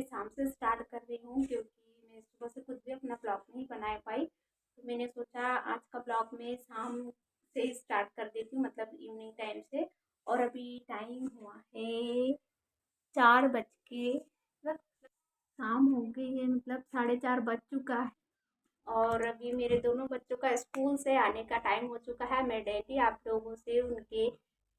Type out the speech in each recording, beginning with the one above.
मैं शाम से स्टार्ट कर रही हूँ क्योंकि मैं सुबह से कुछ भी अपना ब्लॉग नहीं बना पाई। तो मैंने सोचा आज का ब्लॉग मैं शाम से स्टार्ट कर देती हूँ, मतलब इवनिंग टाइम से। और अभी टाइम हुआ है 4 बज के, मतलब शाम हो गई है, मतलब 4:30 बज चुका है। और अभी मेरे दोनों बच्चों का स्कूल से आने का टाइम हो चुका है। मैं डेली आप लोगों से उनके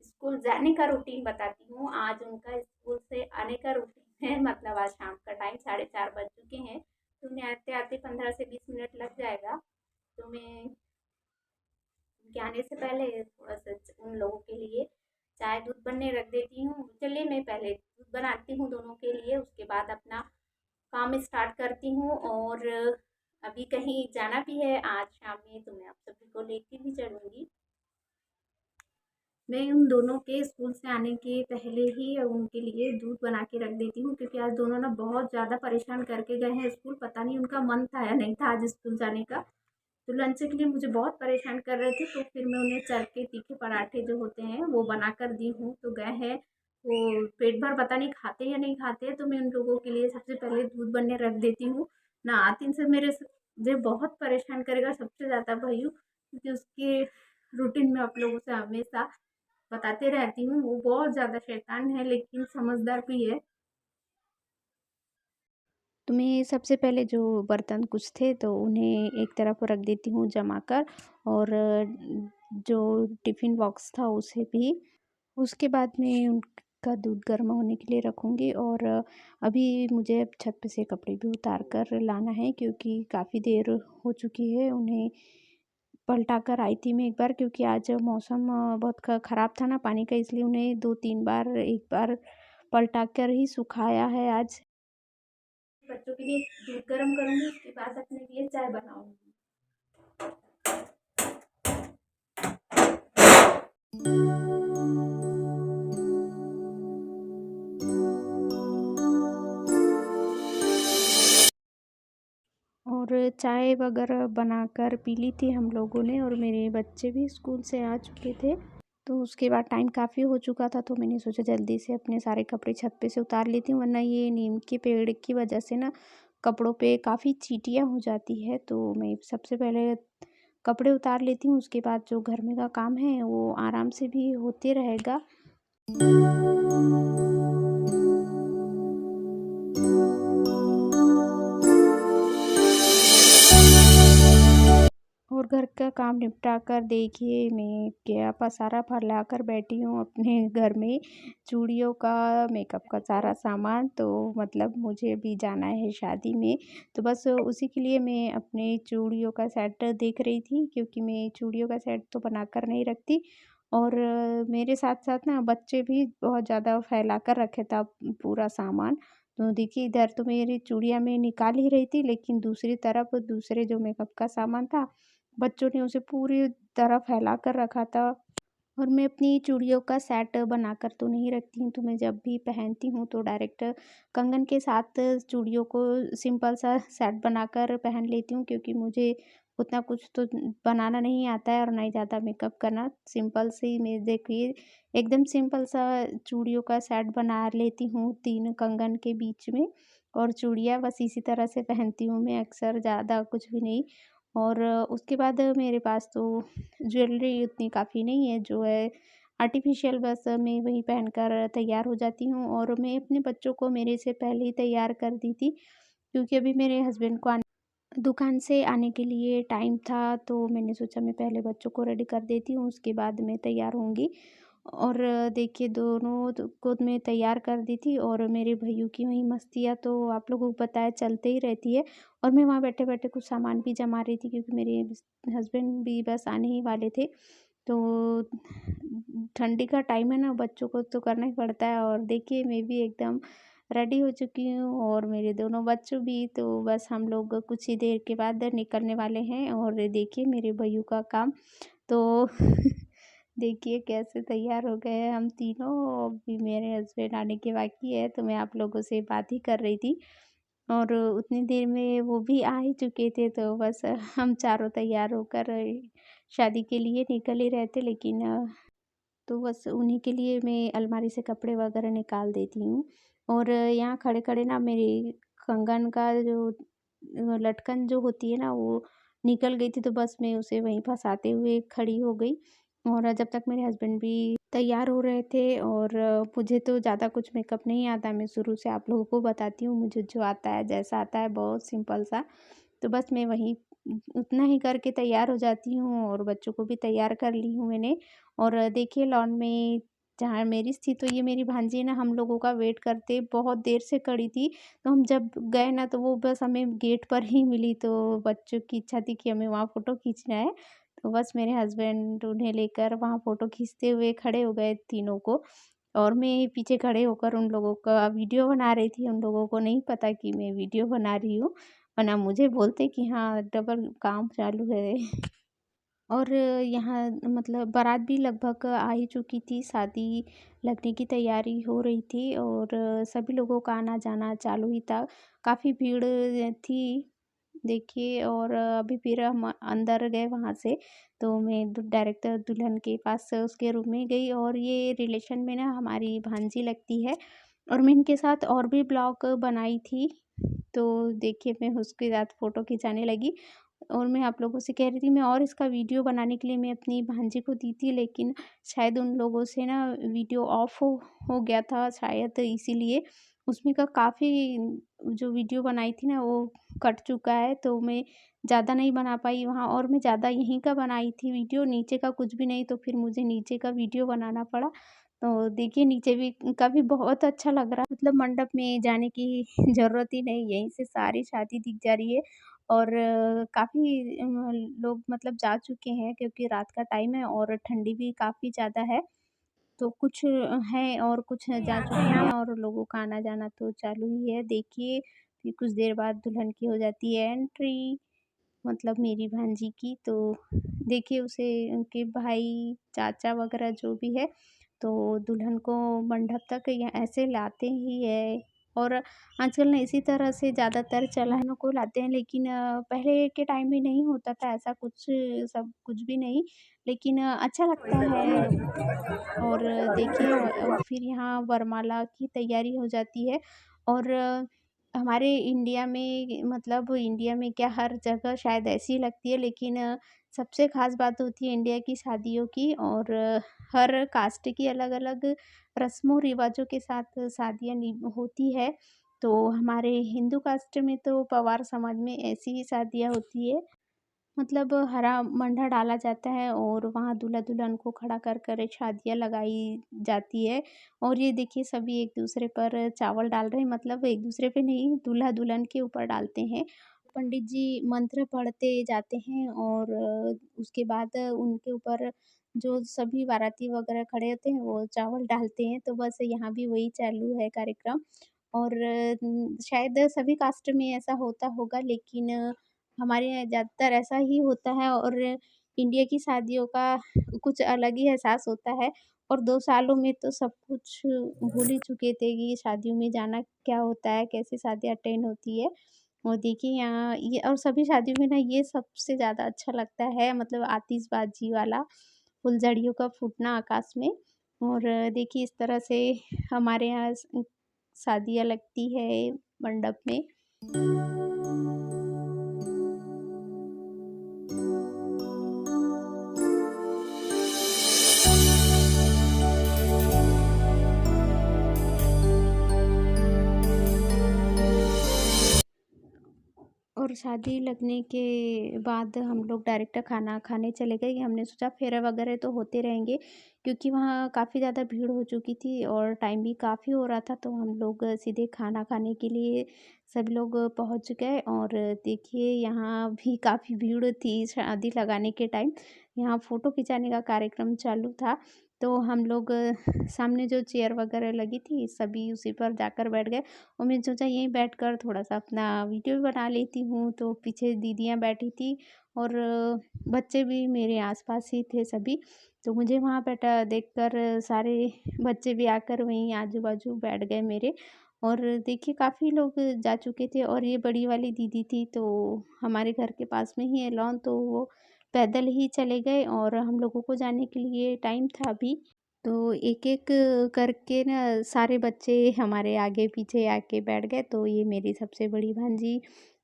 स्कूल जाने का रूटीन बताती हूँ। आज उनका स्कूल से आने का रूटीन है, मतलब आज शाम का टाइम 4:30 बज चुके हैं, तो उन्हें आते आते 15 से 20 मिनट लग जाएगा। तो मैं उनके आने से पहले थोड़ा सा उन लोगों के लिए चाय दूध बनने रख देती हूँ। चलिए मैं पहले दूध बनाती हूँ दोनों के लिए, उसके बाद अपना काम स्टार्ट करती हूँ। और अभी कहीं जाना भी है आज शाम में, तो मैं आप सभी को लेके भी चलूँगी। मैं उन दोनों के स्कूल से आने के पहले ही उनके लिए दूध बना के रख देती हूँ, क्योंकि आज दोनों ना बहुत ज़्यादा परेशान करके गए हैं स्कूल। पता नहीं उनका मन था या नहीं था आज स्कूल जाने का। तो लंच के लिए मुझे बहुत परेशान कर रहे थे, तो फिर मैं उन्हें चल के तीखे पराठे जो होते हैं वो बना कर दी हूँ। तो गए हैं, वो पेट भर पता नहीं खाते या नहीं खाते, तो मैं उन लोगों के लिए सबसे पहले दूध बनने रख देती हूँ। ना आतिन से मुझे बहुत परेशान करेगा सबसे ज़्यादा भैयू, क्योंकि उसके रूटीन में आप लोगों से हमेशा बताते रहती हूँ। वो बहुत ज़्यादा शैतान है लेकिन समझदार भी है। तो मैं सबसे पहले जो बर्तन कुछ थे तो उन्हें एक तरफ रख देती हूँ जमा कर, और जो टिफ़िन बॉक्स था उसे भी। उसके बाद मैं उनका दूध गर्म होने के लिए रखूँगी। और अभी मुझे अब छत पे से कपड़े भी उतार कर लाना है, क्योंकि काफ़ी देर हो चुकी है। उन्हें पलटा कर आई थी मैं एक बार, क्योंकि आज मौसम बहुत ख़राब था ना पानी का, इसलिए उन्हें 2-3 बार, एक बार पलटा कर ही सुखाया है आज। बच्चों के लिए दूध गर्म करूँगी, उसके बाद अपने लिए चाय बनाऊँगी। और चाय वगैरह बनाकर पी ली थी हम लोगों ने, और मेरे बच्चे भी स्कूल से आ चुके थे। तो उसके बाद टाइम काफ़ी हो चुका था, तो मैंने सोचा जल्दी से अपने सारे कपड़े छत पे से उतार लेती हूँ, वरना ये नीम के पेड़ की वजह से ना कपड़ों पे काफ़ी चींटियाँ हो जाती है। तो मैं सबसे पहले कपड़े उतार लेती हूँ, उसके बाद जो घर में का काम है वो आराम से भी होते रहेगा। और घर का काम निपटा कर देखिए मैं क्या पसारा फैला कर बैठी हूँ अपने घर में, चूड़ियों का, मेकअप का सारा सामान। तो मतलब मुझे भी जाना है शादी में, तो बस उसी के लिए मैं अपने चूड़ियों का सेट देख रही थी, क्योंकि मैं चूड़ियों का सेट तो बना कर नहीं रखती। और मेरे साथ-साथ ना बच्चे भी बहुत ज़्यादा फैला कर रखे था पूरा सामान। तो देखिए इधर तो मेरी चूड़ियाँ मैं निकाल ही रही थी, लेकिन दूसरी तरफ दूसरे जो मेकअप का सामान था, बच्चों ने उसे पूरी तरह फैला कर रखा था। और मैं अपनी चूड़ियों का सेट बनाकर तो नहीं रखती हूँ, तो मैं जब भी पहनती हूँ तो डायरेक्ट कंगन के साथ चूड़ियों को सिंपल सा सेट बनाकर पहन लेती हूँ, क्योंकि मुझे उतना कुछ तो बनाना नहीं आता है और ना ही ज़्यादा मेकअप करना। सिंपल से मैं देखिए एकदम सिंपल सा चूड़ियों का सेट बना लेती हूँ 3 कंगन के बीच में, और चूड़ियाँ बस इसी तरह से पहनती हूँ मैं अक्सर, ज़्यादा कुछ भी नहीं। और उसके बाद मेरे पास तो ज्वेलरी उतनी काफ़ी नहीं है, जो है आर्टिफ़िशियल, बस मैं वही पहनकर तैयार हो जाती हूँ। और मैं अपने बच्चों को मेरे से पहले ही तैयार कर दी थी, क्योंकि अभी मेरे हस्बैंड को दुकान से आने के लिए टाइम था, तो मैंने सोचा मैं पहले बच्चों को रेडी कर देती हूँ, उसके बाद मैं तैयार होंगी। और देखिए दोनों को मैं तैयार कर दी थी, और मेरे भैय्यों की वहीं मस्तियाँ तो आप लोगों को पता है चलते ही रहती है। और मैं वहाँ बैठे-बैठे कुछ सामान भी जमा रही थी, क्योंकि मेरे हस्बैंड भी बस आने ही वाले थे। तो ठंडी का टाइम है ना, बच्चों को तो करना ही पड़ता है। और देखिए मैं भी एकदम रेडी हो चुकी हूँ, और मेरे दोनों बच्चों भी, तो बस हम लोग कुछ ही देर के बाद निकलने वाले हैं। और देखिए मेरे भैय्यों का काम तो देखिए कैसे तैयार हो गए हैं हम तीनों। अभी मेरे हस्बैंड आने के बाकी है, तो मैं आप लोगों से बात ही कर रही थी, और उतनी देर में वो भी आ ही चुके थे। तो बस हम चारों तैयार होकर शादी के लिए निकल ही रहे थे, लेकिन तो बस उन्हीं के लिए मैं अलमारी से कपड़े वगैरह निकाल देती हूँ। और यहाँ खड़े-खड़े ना मेरी कंगन का जो लटकन जो होती है ना वो निकल गई थी, तो बस मैं उसे वहीं फँसाते हुए खड़ी हो गई। और जब तक मेरे हस्बैंड भी तैयार हो रहे थे, और मुझे तो ज़्यादा कुछ मेकअप नहीं आता, मैं शुरू से आप लोगों को बताती हूँ, मुझे जो आता है जैसा आता है बहुत सिंपल सा। तो बस मैं वही उतना ही करके तैयार हो जाती हूँ, और बच्चों को भी तैयार कर ली हूँ मैंने। और देखिए लॉन में जहाँ मेरी थी, तो ये मेरी भांजी ना हम लोगों का वेट करते बहुत देर से खड़ी थी। तो हम जब गए ना तो वो बस हमें गेट पर ही मिली, तो बच्चों की इच्छा थी कि हमें वहाँ फ़ोटो खींचना है। तो बस मेरे हस्बैंड उन्हें लेकर वहाँ फ़ोटो खींचते हुए खड़े हो गए तीनों को, और मैं पीछे खड़े होकर उन लोगों का वीडियो बना रही थी। उन लोगों को नहीं पता कि मैं वीडियो बना रही हूँ, वरना मुझे बोलते कि हाँ, डबल काम चालू है। और यहाँ मतलब बारात भी लगभग आ ही चुकी थी, शादी लगने की तैयारी हो रही थी, और सभी लोगों का आना-जाना चालू ही था। काफ़ी भीड़ थी देखिए। और अभी फिर हम अंदर गए वहाँ से, तो मैं डायरेक्ट दुल्हन के पास उसके रूम में गई, और ये रिलेशन में ना हमारी भांजी लगती है, और मैं इनके साथ और भी ब्लॉग बनाई थी। तो देखिए मैं उसके साथ फ़ोटो खिंचाने लगी, और मैं आप लोगों से कह रही थी मैं, और इसका वीडियो बनाने के लिए मैं अपनी भांजी को दी थी, लेकिन शायद उन लोगों से ना वीडियो ऑफ हो गया था शायद, इसीलिए उसमें का काफ़ी जो वीडियो बनाई थी ना वो कट चुका है, तो मैं ज़्यादा नहीं बना पाई वहाँ, और मैं ज़्यादा यहीं का बनाई थी वीडियो, नीचे का कुछ भी नहीं, तो फिर मुझे नीचे का वीडियो बनाना पड़ा। तो देखिए नीचे भी का भी बहुत अच्छा लग रहा है, मतलब मंडप में जाने की ज़रूरत ही नहीं, यहीं से सारी शादी दिख जा रही है। और काफ़ी लोग मतलब जा चुके हैं, क्योंकि रात का टाइम है और ठंडी भी काफ़ी ज़्यादा है। तो कुछ हैं और कुछ जा चुके हैं, और लोगों का आना-जाना तो चालू ही है। देखिए फिर कुछ देर बाद दुल्हन की हो जाती है एंट्री, मतलब मेरी भांजी की। तो देखिए उसे उनके भाई, चाचा वगैरह जो भी है, तो दुल्हन को मंडप तक या ऐसे लाते ही है। और आजकल ना इसी तरह से ज़्यादातर चलानों को लाते हैं, लेकिन पहले के टाइम में नहीं होता था ऐसा कुछ, सब कुछ भी नहीं, लेकिन अच्छा लगता है। और देखिए फिर यहाँ वरमाला की तैयारी हो जाती है। और हमारे इंडिया में, मतलब इंडिया में क्या, हर जगह शायद ऐसी लगती है, लेकिन सबसे ख़ास बात होती है इंडिया की शादियों की। और हर कास्ट की अलग-अलग रस्मों रिवाजों के साथ शादियाँ होती है। तो हमारे हिंदू कास्ट में तो पवार समाज में ऐसी ही शादियाँ होती है, मतलब हरा मंडा डाला जाता है, और वहाँ दूल्हा-दुल्हन को खड़ा कर कर शादियाँ लगाई जाती है। और ये देखिए सभी एक-दूसरे पर चावल डाल रहे हैं, मतलब एक-दूसरे पे नहीं, दूल्हा-दुल्हन के ऊपर डालते हैं। पंडित जी मंत्र पढ़ते जाते हैं, और उसके बाद उनके ऊपर जो सभी बाराती वगैरह खड़े होते हैं वो चावल डालते हैं। तो बस यहाँ भी वही चालू है कार्यक्रम। और शायद सभी कास्ट में ऐसा होता होगा, लेकिन हमारे यहाँ ज़्यादातर ऐसा ही होता है। और इंडिया की शादियों का कुछ अलग ही एहसास होता है। और 2 सालों में तो सब कुछ भूल ही चुके थे कि शादियों में जाना क्या होता है, कैसे शादियाँ अटेंड होती है। और देखिए यहाँ ये, और सभी शादियों में ना ये सबसे ज़्यादा अच्छा लगता है, मतलब आतिशबाजी वाला, फुलझड़ियों का फूटना आकाश में। और देखिए इस तरह से हमारे यहाँ शादियाँ लगती है मंडप में। और शादी लगने के बाद हम लोग डायरेक्ट खाना खाने चले गए। हमने सोचा फेरे वगैरह तो होते रहेंगे, क्योंकि वहाँ काफ़ी ज़्यादा भीड़ हो चुकी थी और टाइम भी काफ़ी हो रहा था, तो हम लोग सीधे खाना खाने के लिए सभी लोग पहुँच गए। और देखिए यहाँ भी काफ़ी भीड़ थी शादी लगाने के टाइम। यहाँ फ़ोटो खिंचाने का कार्यक्रम चालू था, तो हम लोग सामने जो चेयर वगैरह लगी थी सभी उसी पर जाकर बैठ गए। और मैंने सोचा यहीं बैठकर थोड़ा-सा अपना वीडियो भी बना लेती हूँ, तो पीछे दीदियाँ बैठी थी, और बच्चे भी मेरे आस-पास ही थे सभी। तो मुझे वहाँ बैठा देखकर सारे बच्चे भी आकर वहीं आजू-बाजू बैठ गए मेरे। और देखिए काफ़ी लोग जा चुके थे, और ये बड़ी वाली दीदी थी, तो हमारे घर के पास में ही है लॉन, तो वो पैदल ही चले गए, और हम लोगों को जाने के लिए टाइम था अभी। तो एक-एक करके ना सारे बच्चे हमारे आगे-पीछे आके बैठ गए, तो ये मेरी सबसे बड़ी भांजी,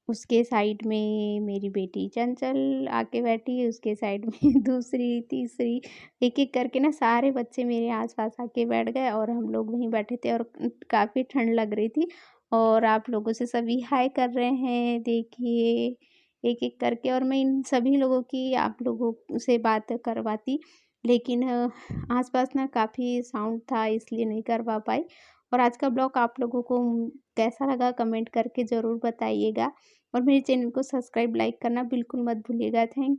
उसके साइड में मेरी बेटी चंचल आके बैठी, उसके साइड में दूसरी, तीसरी, एक-एक करके ना सारे बच्चे मेरे आस-पास आके बैठ गए और हम लोग वहीं बैठे थे और काफ़ी ठंड लग रही थी और आप लोगों से सभी हाय कर रहे हैं, देखिए, एक-एक करके और मैं इन सभी लोगों की आप लोगों से बात करवाती, लेकिन आस-पास ना काफ़ी साउंड था इसलिए नहीं करवा पाई और आज का ब्लॉग आप लोगों को कैसा लगा कमेंट करके ज़रूर बताइएगा और मेरे चैनल को सब्सक्राइब, लाइक करना बिल्कुल मत भूलिएगा। थैंक